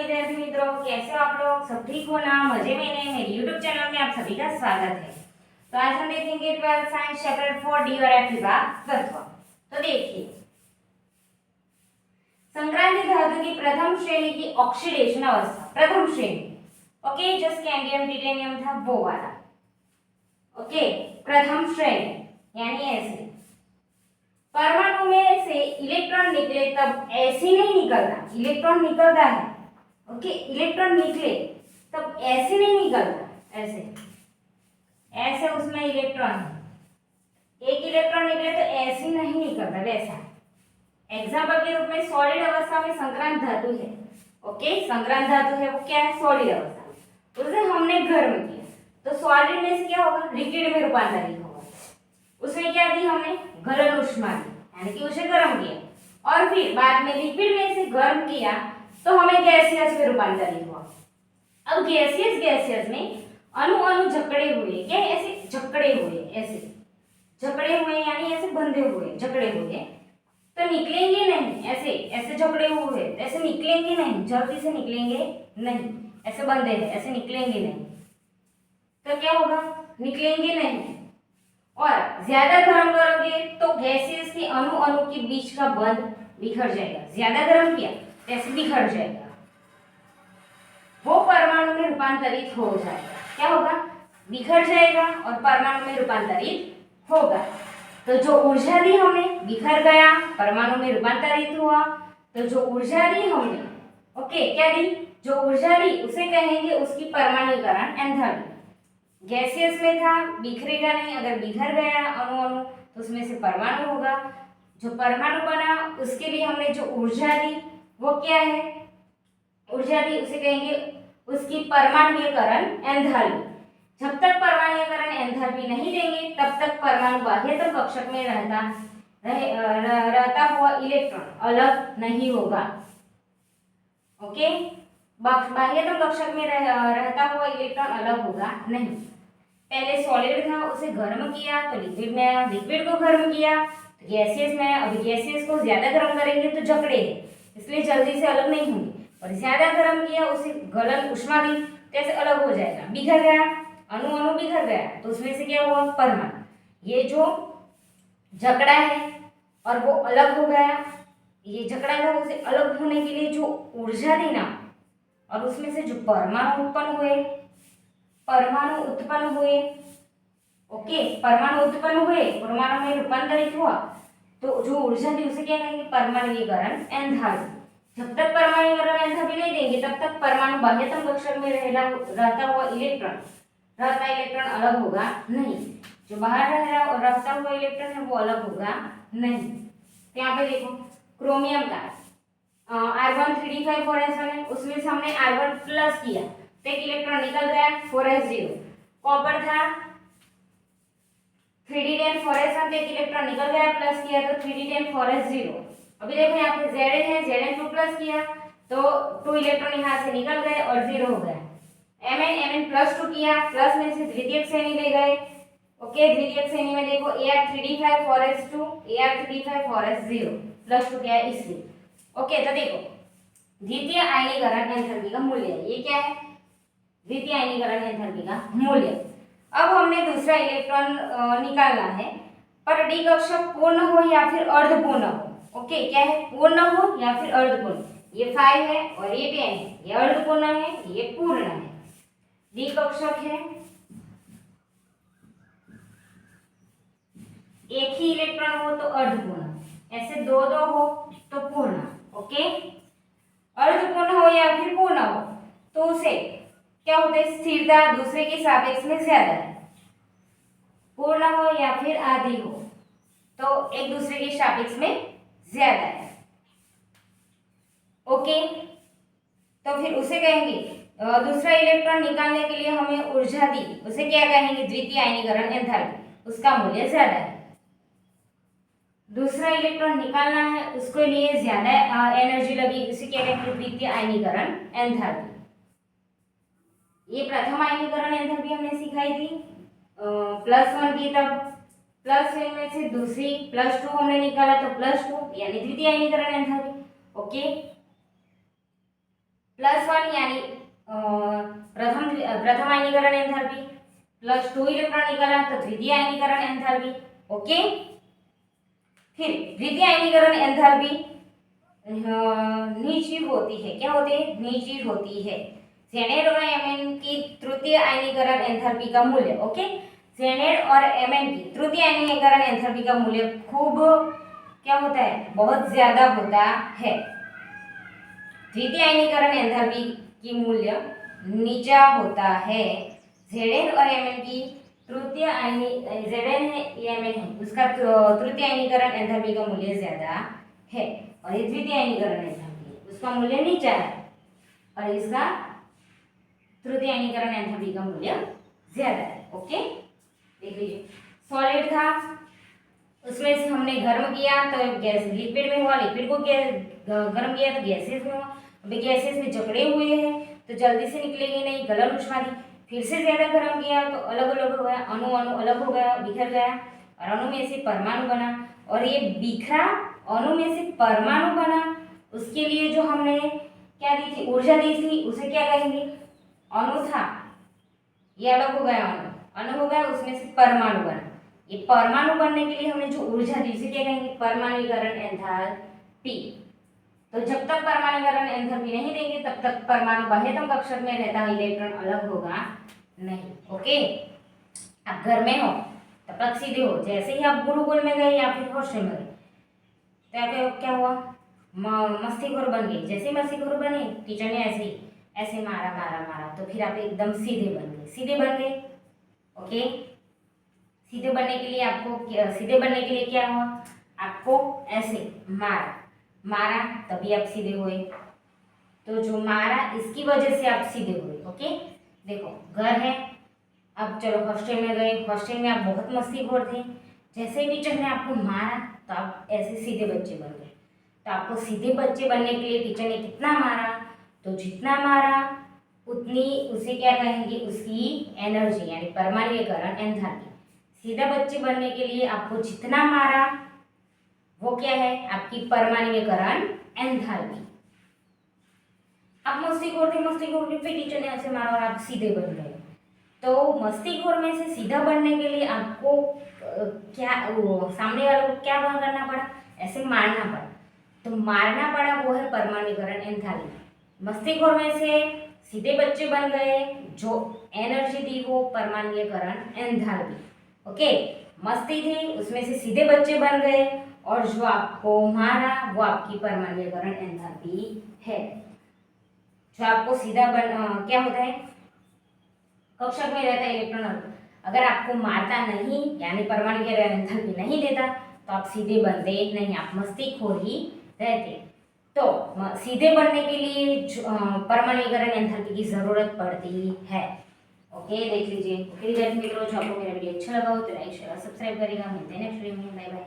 विद्यार्थी मित्रों, कैसे हो आप लोग? सब ठीक हो ना? मजे में ने? मेरे YouTube चैनल में आप सभी का स्वागत है। तो आज हम देखेंगे 12th साइंस चैप्टर 4 डी और एफ विभाग तत्व। तो देखिए, संक्रांति धातु की प्रथम श्रेणी की ऑक्सीडेशन अवस्था, प्रथम श्रेणी, ओके, जो स्कैंडियम टिटेनियम था वो वाला, ओके, प्रथम श्रेणी यानी ऐसे परमाणु में से इलेक्ट्रॉन निकले तब ऐसे नहीं निकलता, इलेक्ट्रॉन निकलता है, ओके, इलेक्ट्रॉन निकले तब ऐसे नहीं निकलता, ऐसे ऐसे उसमें इलेक्ट्रॉन है, एक इलेक्ट्रॉन निकले तो ऐसे नहीं निकलता, वैसा। एग्जाम्पल के रूप में सॉलिड अवस्था में संक्रांत धातु है, ओके, संक्रांत धातु है वो क्या है? सॉलिड अवस्था, उसे हमने गर्म किया तो सॉलिड में से क्या होगा? लिक्विड में रूपांतरित होगा। उसमें क्या दी हमने? गलन उष्मा दी, यानी कि उसे गर्म किया और फिर बाद में लिक्विड में से गर्म किया तो हमें गैसियस में रूपांतरित हुआ। अब गैसियस में अणु अणु जकड़े हुए, क्या ऐसे जकड़े हुए, ऐसे जकड़े हुए यानी ऐसे बंधे हुए, जकड़े हुए तो निकलेंगे नहीं, ऐसे ऐसे जकड़े हुए ऐसे निकलेंगे नहीं, जल्दी से निकलेंगे नहीं, ऐसे बंधे हैं, ऐसे निकलेंगे नहीं, तो क्या होगा? निकलेंगे नहीं। और ज्यादा गर्म करोगे तो गैसेस के अणु अणु के बीच का बंध बिखर जाएगा, ज्यादा गर्म किया ऐसे बिखर जाएगा, वो परमाणु में रूपांतरित हो जाएगा। क्या होगा? बिखर जाएगा और परमाणु में रूपांतरित होगा। तो जो ऊर्जा दी हमने, बिखर गया, परमाणु में रूपांतरित हुआ, तो जो ऊर्जा दी हमने, ओके, क्या दी? जो ऊर्जा दी उसे कहेंगे उसकी परमाणुकरण एंथैल्पी। गैसियस में था, बिखरेगा नहीं, अगर बिखर गया अणु अणु तो उसमें से परमाणु होगा, जो परमाणु बना उसके लिए हमने जो ऊर्जा दी वो क्या है? ऊर्जा दी उसे कहेंगे उसकी परमाणुकरण एंथैल्पी। जब तक परमाणुकरण एंथैल्पी नहीं देंगे तब तक परमाणु बाह्यतम कक्षक में रहता हुआ इलेक्ट्रॉन अलग नहीं होगा, ओके, बाह्यतम कक्षक में रहता हुआ इलेक्ट्रॉन अलग होगा नहीं। पहले सॉलिड था उसे गर्म किया तो लिक्विड में आया, लिक्विड को गर्म किया तो गैसियस में आया। अभी गैसियस को ज्यादा गर्म करेंगे तो जकड़े है, इसलिए जल्दी से अलग नहीं होंगे, और ज्यादा गर्म किया उसे गलन उष्मा दी तो ऐसे अलग हो जाएगा, बिखर गया, अणु अणु बिखर गया तो उसमें से क्या हुआ? परमाणु। ये जो जकड़ा है और वो अलग हो गया, ये जकड़ा था उसे अलग होने के लिए जो ऊर्जा दी ना, और उसमें से जो परमाणु उत्पन्न हुए, ओके, परमाणु उत्पन्न हुए, परमाणु में रूपांतरित हुआ, तो जो ऊर्जा दी उसे क्या कहेंगे? परमाणुकरण एंथैल्पी। जब तक परमाणुकरण एंथैल्पी नहीं देंगे तब तक परमाणु बाह्यतम कक्षक में रहता हुआ इलेक्ट्रॉन अलग होगा नहीं, जो बाहर रहता हुआ इलेक्ट्रॉन है वो अलग होगा नहीं। तो यहाँ पे देखो, क्रोमियम का R1 3d5 4s1 है, उसमें से हमने R1 प्लस किया तो एक इलेक्ट्रॉन निकल गया 4s0। कॉपर था 3d10 4s1 तो एक इलेक्ट्रॉन निकल गया, प्लस किया तो 3d10 4s0। अभी देखो यहाँ पे Zn है, Zn2 प्लस किया तो 2 इलेक्ट्रॉन यहाँ से निकल गए और 0 हो गया। Mn प्लस 2 किया, प्लस में से द्वितीयक श्रेणी ले गए, ओके, द्वितीयक श्रेणी में देखो Ar3d5 4s2 Ar3d5 4s0 plus 2 क्या है इसलिए, ओके। तो देखो द्वितीय आयनीकरण एंथैल्पी का मूल्य, ये क्या है? द्वितीय आयनीकरण एंथैल्पी का मूल्य। अब हमने दूसरा इलेक्ट्रॉन निकालना है, पर डी कक्षक पूर्ण हो या फिर अर्धपूर्ण हो, ओके, क्या है? पूर्ण हो या फिर अर्धपूर्ण। ये 5 है और ये 10 है, ये अर्धपूर्ण है, ये पूर्ण है। डी कक्षक है, एक ही इलेक्ट्रॉन हो तो अर्धपूर्ण, ऐसे दो दो हो तो पूर्ण, ओके। अर्धपूर्ण हो या फिर पूर्ण हो तो उसे क्या होता है? स्थिरता दूसरे के सापेक्ष में ज्यादा है। पूर्ण हो या फिर आधी हो तो एक दूसरे के सापेक्ष में ज्यादा है, ओके। तो फिर उसे कहेंगे दूसरा इलेक्ट्रॉन निकालने के लिए हमें ऊर्जा दी, उसे क्या कहेंगे? द्वितीय आयनीकरण एंथैल्पी, उसका मूल्य ज्यादा है। दूसरा इलेक्ट्रॉन निकालना है उसके लिए ज्यादा एनर्जी लगी, उसे क्या कहेंगे? द्वितीय आयनीकरण एंथैल्पी। ये प्रथम आयनीकरण एंथैल्पी हमने सिखाई थी +1 की, तब +1 में से दूसरी +2 हमने निकाला तो +2 यानी द्वितीय आयनीकरण एंथैल्पी, ओके। +1 यानी प्रथम आयनीकरण एंथैल्पी, +2 इलेक्ट्रॉन निकाला तो द्वितीय आयनीकरण एंथैल्पी। ओके, फिर द्वितीय आयनीकरण एंथैल्पी नीची होती है। क्या होती है? नीची होती है। Cyanide और Mn की तृतीय आयनीकरण एंथैल्पी का मूल्य, ओके, Cyanide और Mn की तृतीय आयनीकरण एंथैल्पी का मूल्य खूब क्या होता है? बहुत ज्यादा होता है। द्वितीय आयनीकरण एंथैल्पी की मूल्य नीचा होता है। Zn और Mn की तृतीय Zn है Mn है, उसका तृतीय आयनीकरण एंथैल्पी का मूल्य ज्यादा है और ये द्वितीय आयनीकरण एंथैल्पी उसका मूल्य नीचा है और इसका तृतीय आयनीकरण एंथैल्पी का मूल्य ज्यादा है। ओके, देख लीजिए, सॉलिड था, उसमें से हमने गर्म किया तो गैस लिक्विड में हुआ, लिक्विड को गर्म किया तो गैसेस में हुआ। अभी गैसेस में जकड़े हुए हैं तो जल्दी से निकलेंगे नहीं, गलन उष्मा दी। फिर से ज्यादा गर्म किया तो अलग अलग हो गया, अणु अणु अलग हो गया, बिखर गया और अणु में से परमाणु बना। और ये बिखरा अणु में से परमाणु बना, उसके लिए जो हमने क्या दी थी? ऊर्जा दी थी, उसे क्या कहेंगे? अणु था, ये अलग हो गया, अणु अणु हो गया, उसमें से परमाणु बना। ये परमाणु बनने के लिए हमने जो ऊर्जा दी उसे क्या कहेंगे? परमाणुकरण एंथैल्पी। तो जब तक परमाणुकरण एंथैल्पी नहीं देंगे तब तक परमाणु बाह्यतम कक्षक में रहता है, इलेक्ट्रॉन अलग होगा नहीं। ओके, आप घर में हो तब तक सीधे हो, जैसे ही आप गुरुकुल में गए या फिर हॉस्टल में गए तो क्या हुआ? मस्तीखोर बन गए। जैसे मस्तीखोर बने, टीचर ने ऐसे मारा मारा मारा तो फिर आप एकदम सीधे बन गए, सीधे बन गए। ओके, सीधे बनने के लिए क्या हुआ? आपको ऐसे मारा तभी आप सीधे हुए। तो जो मारा इसकी वजह से आप सीधे हुए। ओके, देखो, घर है, अब चलो हॉस्टल में गए, हॉस्टल में आप बहुत मस्तीखोर थे, जैसे ही टीचर ने आपको मारा तो आप ऐसे सीधे बच्चे बन गए। तो आपको सीधे बच्चे बनने के लिए टीचर ने कितना मारा? तो जितना मारा उतनी, उसे क्या कहेंगे? उसकी एनर्जी यानी परमाणुकरण एंथैल्पी। सीधा बच्चे बनने के लिए आपको जितना मारा वो क्या है? आपकी परमाणुकरण एंथैल्पी। आप मस्तीखोर थे, फिर टीचर ने ऐसे मारा और आप सीधे बन गए। तो मस्तीखोर में से सीधा बनने के लिए आपको सामने वालों को क्या करना पड़ा? ऐसे मारना पड़ा। तो मारना पड़ा वो है परमाणुकरण एंथैल्पी। मस्तीखोर में से सीधे बच्चे बन गए, जो एनर्जी दी वो परमाणुकरण एंथैल्पी। ओके, मस्ती थी, उसमें से सीधे बच्चे बन गए और जो आपको मारा वो आपकी परमाणुकरण एंथैल्पी है। जो आपको सीधा क्या होता है? कक्षक में रहता है इलेक्ट्रॉन, अगर आपको मारता नहीं यानी परमाणुकरण एंथैल्पी नहीं देता तो आप सीधे बनते नहीं, आप मस्तीखोर ही रहते। तो सीधे बनने के लिए परमाणुकरण एंथैल्पी की जरूरत पड़ती है। ओके, देख लीजिए। ओके विद्यार्थी मित्रों, जो आपको मेरा वीडियो अच्छा लगा हो तो लाइक शेयर और सब्सक्राइब करेगा। मिलते हैं नेक्स्ट वीडियो में, बाय बाय।